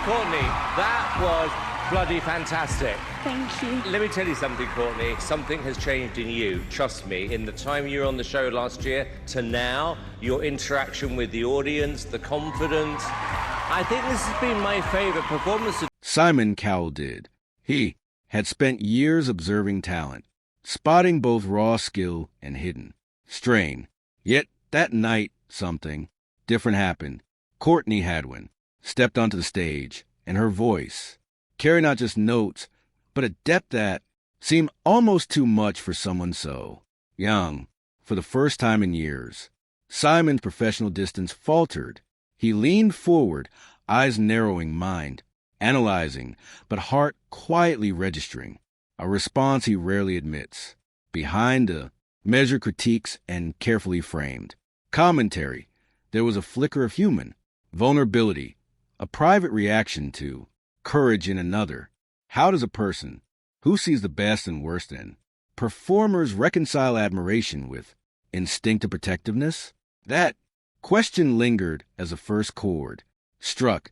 Courtney, that was bloody fantastic. Thank you. Let me tell you something, Courtney. Something has changed in you. Trust me. In the time you were on the show last year to now, your interaction with the audience, the confidence. I think this has been my favorite performance. Simon Cowell did. He had spent years observing talent, spotting both raw skill and hidden strain. Yet that night, something different happened. Courtney Hadwin stepped onto the stage, and her voice carried not just notes, but a depth that seemed almost too much for someone so young. For the first time in years, Simon's professional distance faltered. He leaned forward, eyes narrowing, mind analyzing, but heart quietly registering, a response he rarely admits. Behind the measured critiques and carefully framed commentary, there was a flicker of human vulnerability, a private reaction to courage in another. How does a person who sees the best and worst in performers reconcile admiration with instinctive protectiveness? That question lingered as a first chord struck,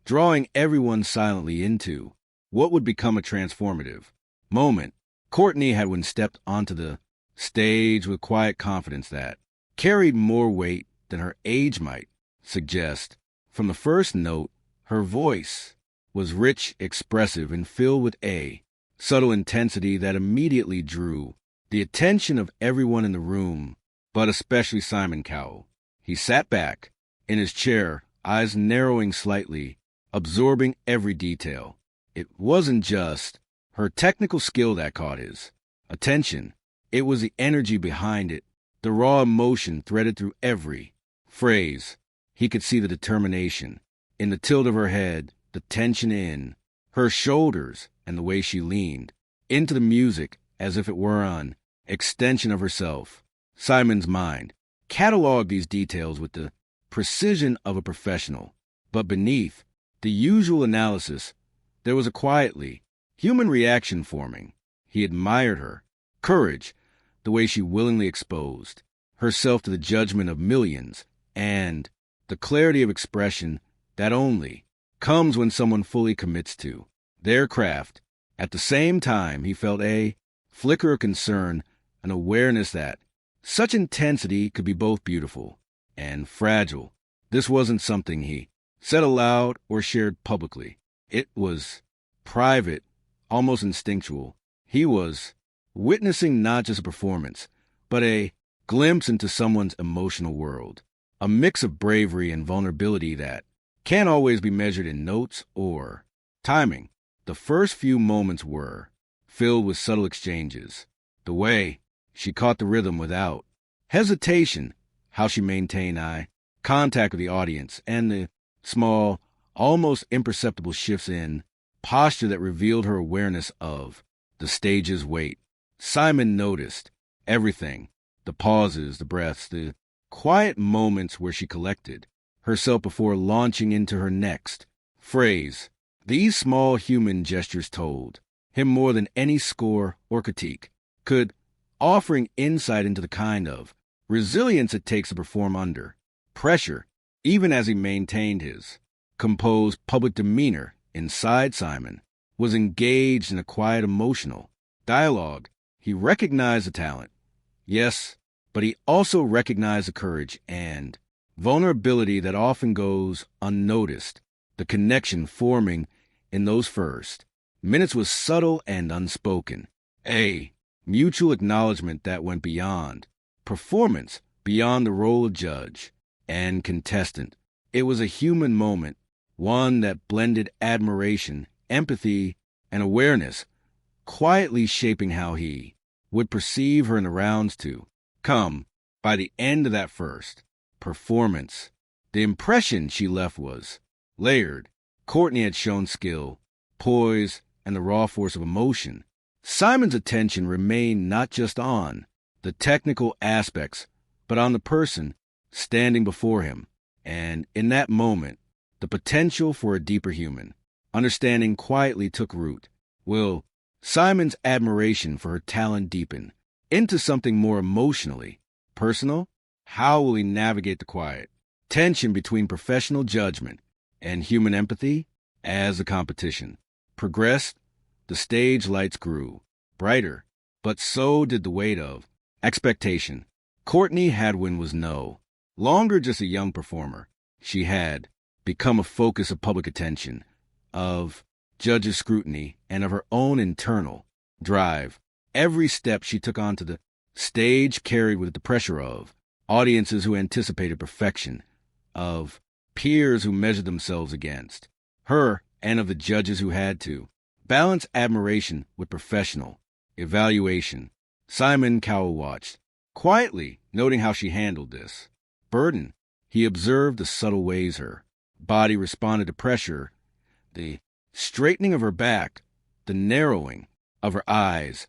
drawing everyone silently into what would become a transformative moment. Courtney Hadwin stepped onto the stage with quiet confidence that carried more weight than her age might suggest. From the first note, her voice was rich, expressive, and filled with a subtle intensity that immediately drew the attention of everyone in the room, but especially Simon Cowell. He sat back in his chair, eyes narrowing slightly, absorbing every detail. It wasn't just her technical skill that caught his attention. It was the energy behind it, the raw emotion threaded through every phrase. He could see the determination in the tilt of her head, the tension in her shoulders, and the way she leaned into the music as if it were an extension of herself. Simon's mind cataloged these details with the precision of a professional, but beneath the usual analysis, there was a quietly human reaction forming. He admired her courage, the way she willingly exposed herself to the judgment of millions, and the clarity of expression that only comes when someone fully commits to their craft. At the same time, he felt a flicker of concern, an awareness that such intensity could be both beautiful and fragile. This wasn't something he said aloud or shared publicly. It was private, almost instinctual. He was witnessing not just a performance, but a glimpse into someone's emotional world, a mix of bravery and vulnerability that can't always be measured in notes or timing. The first few moments were filled with subtle exchanges. The way she caught the rhythm without hesitation, how she maintained eye contact with the audience, and the small, almost imperceptible shifts in posture that revealed her awareness of the stage's weight. Simon noticed everything, the pauses, the breaths, the quiet moments where she collected herself before launching into her next phrase. These small human gestures told him more than any score or critique could, offering insight into the kind of resilience it takes to perform under pressure. Even as he maintained his composed public demeanor, inside Simon was engaged in a quiet emotional dialogue. He recognized the talent, yes, but he also recognized the courage and vulnerability that often goes unnoticed. The connection forming in those first minutes was subtle and unspoken, a mutual acknowledgement that went beyond performance, beyond the role of judge and contestant. It was a human moment, one that blended admiration, empathy, and awareness, quietly shaping how he would perceive her in the rounds to come. By the end of that first performance, the impression she left was layered. Courtney had shown skill, poise, and the raw force of emotion. Simon's attention remained not just on the technical aspects, but on the person standing before him. And in that moment, the potential for a deeper human understanding quietly took root. Will Simon's admiration for her talent deepen into something more emotionally personal? How will he navigate the quiet tension between professional judgment and human empathy? As the competition progressed, the stage lights grew brighter, but so did the weight of expectation. Courtney Hadwin was no longer just a young performer. She had become a focus of public attention, of judges' scrutiny, and of her own internal drive. Every step she took onto the stage carried with it the pressure of audiences who anticipated perfection, of peers who measured themselves against her, and of the judges who had to balance admiration with professional evaluation. Simon Cowell watched, quietly noting how she handled this burden. He observed the subtle ways her body responded to pressure, the straightening of her back, the narrowing of her eyes,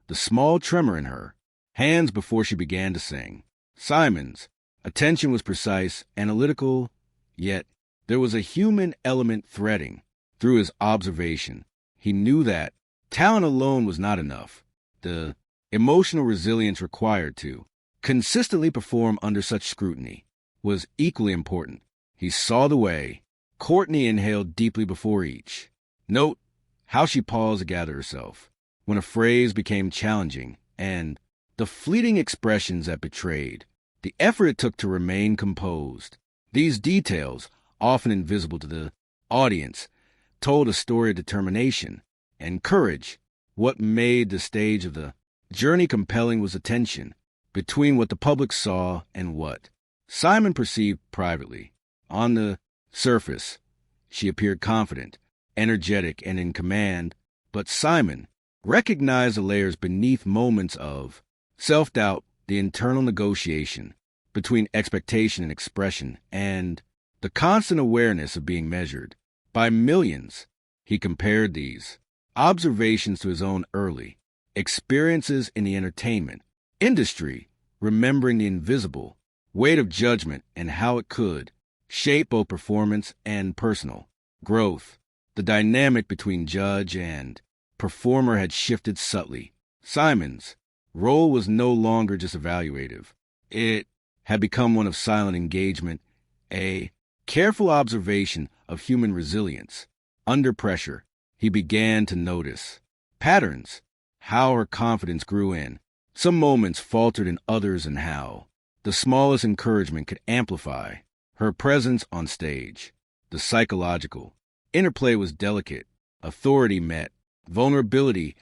the small tremor in her hands before she began to sing. Simon's attention was precise, analytical, yet there was a human element threading through his observation. He knew that talent alone was not enough. The emotional resilience required to consistently perform under such scrutiny was equally important. He saw the way. Courtney inhaled deeply before each. Note how she paused to gather herself when a phrase became challenging, and the fleeting expressions that betrayed the effort it took to remain composed. These details, often invisible to the audience, told a story of determination and courage. What made the stage of the journey compelling was the tension between what the public saw and what Simon perceived privately. On the surface, she appeared confident, energetic, and in command, but Simon recognized the layers beneath, moments of self-doubt, the internal negotiation between expectation and expression, and the constant awareness of being measured by millions. He compared these observations to his own early experiences in the entertainment industry, remembering the invisible weight of judgment and how it could shape both performance and personal growth. The dynamic between judge and performer had shifted subtly. Simon's role was no longer just evaluative. It had become one of silent engagement, a careful observation of human resilience. Under pressure, he began to notice patterns, how her confidence grew in some moments, faltered in others, and how the smallest encouragement could amplify her presence on stage. The psychological interplay was delicate. Authority met vulnerability,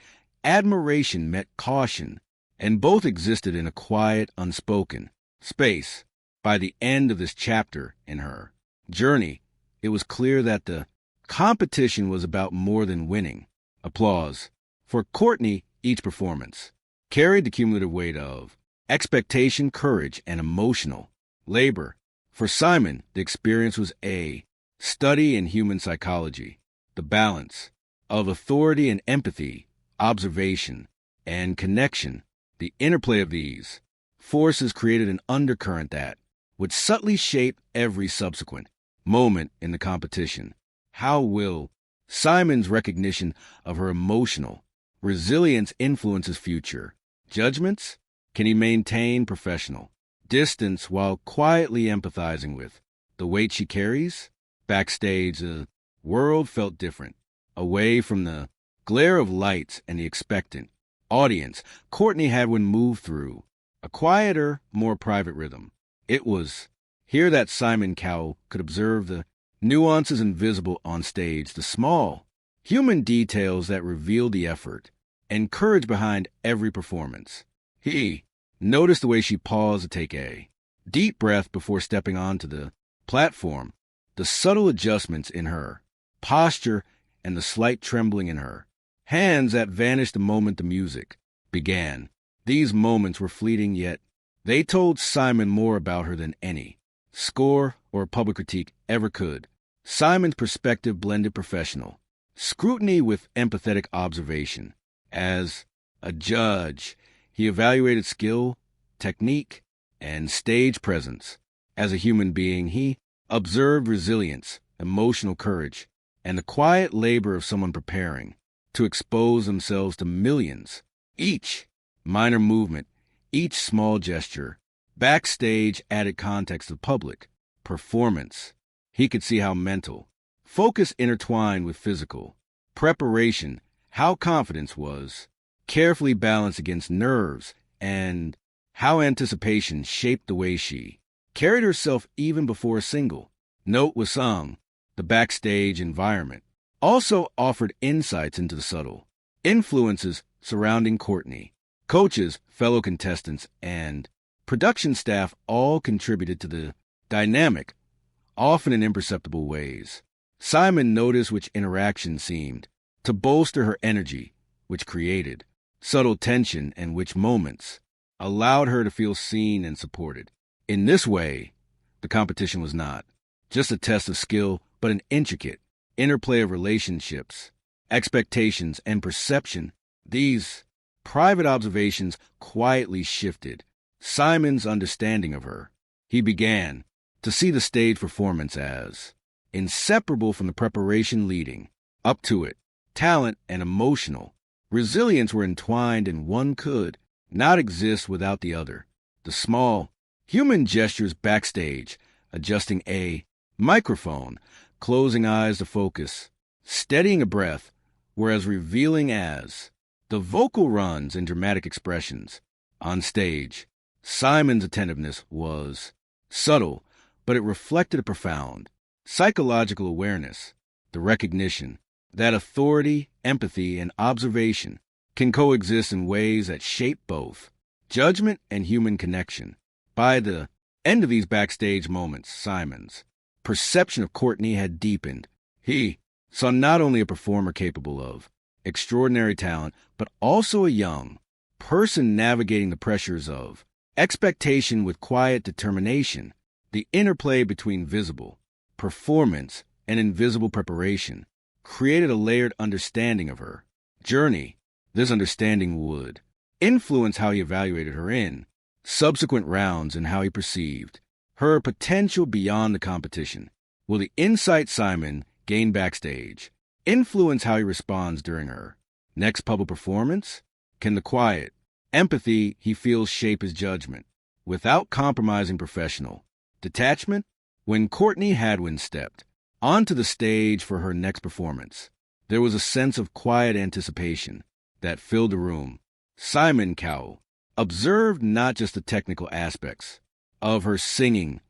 admiration met caution, and both existed in a quiet, unspoken space. By the end of this chapter in her journey, it was clear that the competition was about more than winning applause. For Courtney, each performance carried the cumulative weight of expectation, courage, and emotional labor. For Simon, the experience was a study in human psychology, the balance of authority and empathy, observation and connection. The interplay of these forces created an undercurrent that would subtly shape every subsequent moment in the competition. How will Simon's recognition of her emotional resilience influence his future judgments? Can he maintain professional distance while quietly empathizing with the weight she carries? Backstage, the world felt different. Away from the glare of lights and the expectant audience, Courtney Hadwin moved through a quieter, more private rhythm. It was here that Simon Cowell could observe the nuances invisible on stage, the small human details that revealed the effort and courage behind every performance. He noticed the way she paused to take a deep breath before stepping onto the platform, the subtle adjustments in her posture and the slight trembling in her hands that vanished the moment the music began. These moments were fleeting, yet they told Simon more about her than any score or public critique ever could. Simon's perspective blended professional scrutiny with empathetic observation. As a judge, he evaluated skill, technique, and stage presence. As a human being, he observed resilience, emotional courage, and the quiet labor of someone preparing to expose themselves to millions. Each minor movement, each small gesture, backstage added context to public performance. He could see how mental Focus intertwined with physical. Preparation, how confidence was, carefully balanced against nerves, and how anticipation shaped the way she carried herself even before a single note was sung. The backstage environment also offered insights into the subtle influences surrounding Courtney. Coaches, fellow contestants, and production staff all contributed to the dynamic, often in imperceptible ways. Simon noticed which interaction seemed to bolster her energy, which created subtle tension, and which moments allowed her to feel seen and supported. In this way, the competition was not just a test of skill, but an intricate interplay of relationships, expectations, and perception. These private observations quietly shifted Simon's understanding of her. He began to see the stage performance as inseparable from the preparation leading up to it. Talent and emotional resilience were entwined, and one could not exist without the other. The small human gestures backstage, adjusting a microphone, closing eyes to focus, steadying a breath, were as revealing as the vocal runs and dramatic expressions. On stage, Simon's attentiveness was subtle, but it reflected a profound psychological awareness, the recognition that authority, empathy, and observation can coexist in ways that shape both judgment and human connection. By the end of these backstage moments, Simon's perception of Courtney had deepened. He saw not only a performer capable of extraordinary talent, but also a young person navigating the pressures of expectation with quiet determination. The interplay between visible performance and invisible preparation created a layered understanding of her journey. This understanding would influence how he evaluated her in subsequent rounds and how he perceived her potential beyond the competition. Will the insight Simon gained backstage influence how he responds during her next public performance? Can the quiet empathy he feels shape his judgment without compromising professional detachment? When Courtney Hadwin stepped onto the stage for her next performance, there was a sense of quiet anticipation that filled the room. Simon Cowell observed not just the technical aspects of her singing,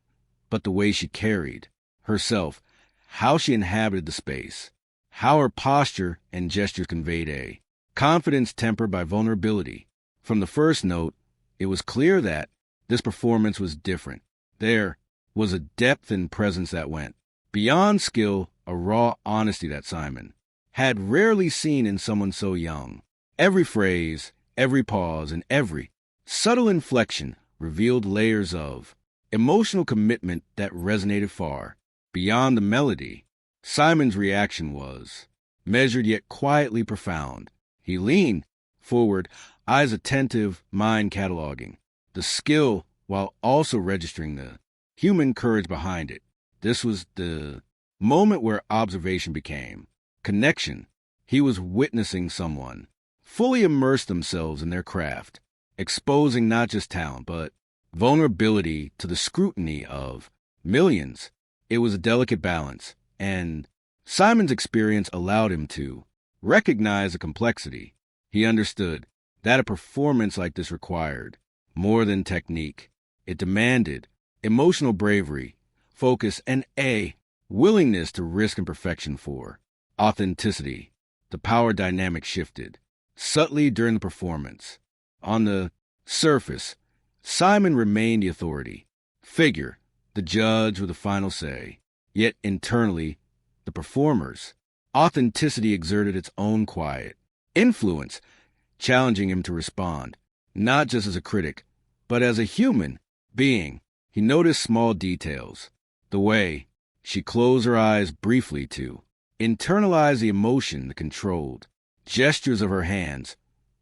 but the way she carried herself, how she inhabited the space, how her posture and gesture conveyed a confidence tempered by vulnerability. From the first note, it was clear that this performance was different. There was a depth and presence that went beyond skill, a raw honesty that Simon had rarely seen in someone so young. Every phrase, every pause, and every subtle inflection revealed layers of emotional commitment that resonated far beyond the melody. Simon's reaction was measured yet quietly profound. He leaned forward, eyes attentive, mind cataloging the skill while also registering the human courage behind it. This was the moment where observation became connection. He was witnessing someone fully immerse themselves in their craft, exposing not just talent, but vulnerability to the scrutiny of millions. It was a delicate balance, and Simon's experience allowed him to recognize the complexity. He understood that a performance like this required more than technique. It demanded emotional bravery, focus, and a willingness to risk imperfection for authenticity. The power dynamic shifted subtly during the performance. On the surface, Simon remained the authority figure, the judge with the final say. Yet internally, the performer's authenticity exerted its own quiet influence, challenging him to respond, not just as a critic, but as a human being. He noticed small details, the way she closed her eyes briefly to internalize the emotion, the controlled gestures of her hands,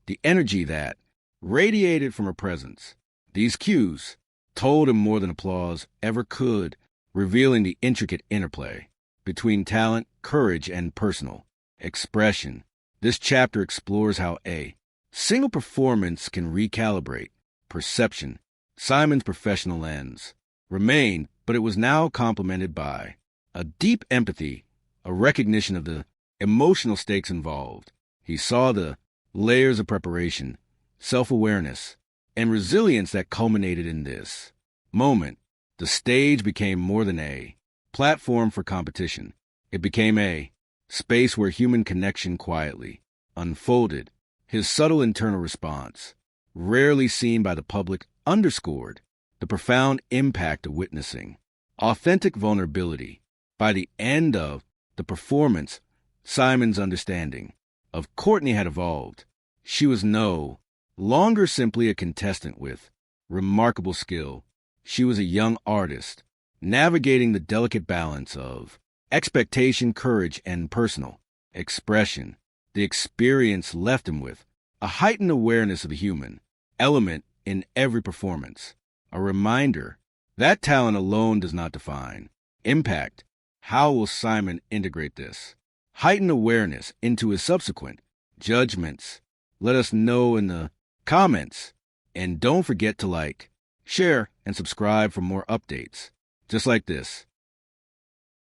the energy that radiated from her presence. These cues told him more than applause ever could, revealing the intricate interplay between talent, courage, and personal expression. This chapter explores how a single performance can recalibrate perception. Simon's professional lens remained, but it was now complemented by a deep empathy, a recognition of the emotional stakes involved. He saw the layers of preparation, self-awareness, and resilience that culminated in this moment. The stage became more than a platform for competition. It became a space where human connection quietly unfolded. His subtle internal response, rarely seen by the public, underscored the profound impact of witnessing authentic vulnerability. By the end of the performance, Simon's understanding of Courtney had evolved. She was no longer simply a contestant with remarkable skill. She was a young artist, navigating the delicate balance of expectation, courage, and personal expression. The experience left him with a heightened awareness of the human element in every performance, a reminder that talent alone does not define impact. How will Simon integrate this heightened awareness into his subsequent judgments? Let us know in the comments, and don't forget to like, share, and subscribe for more updates just like this.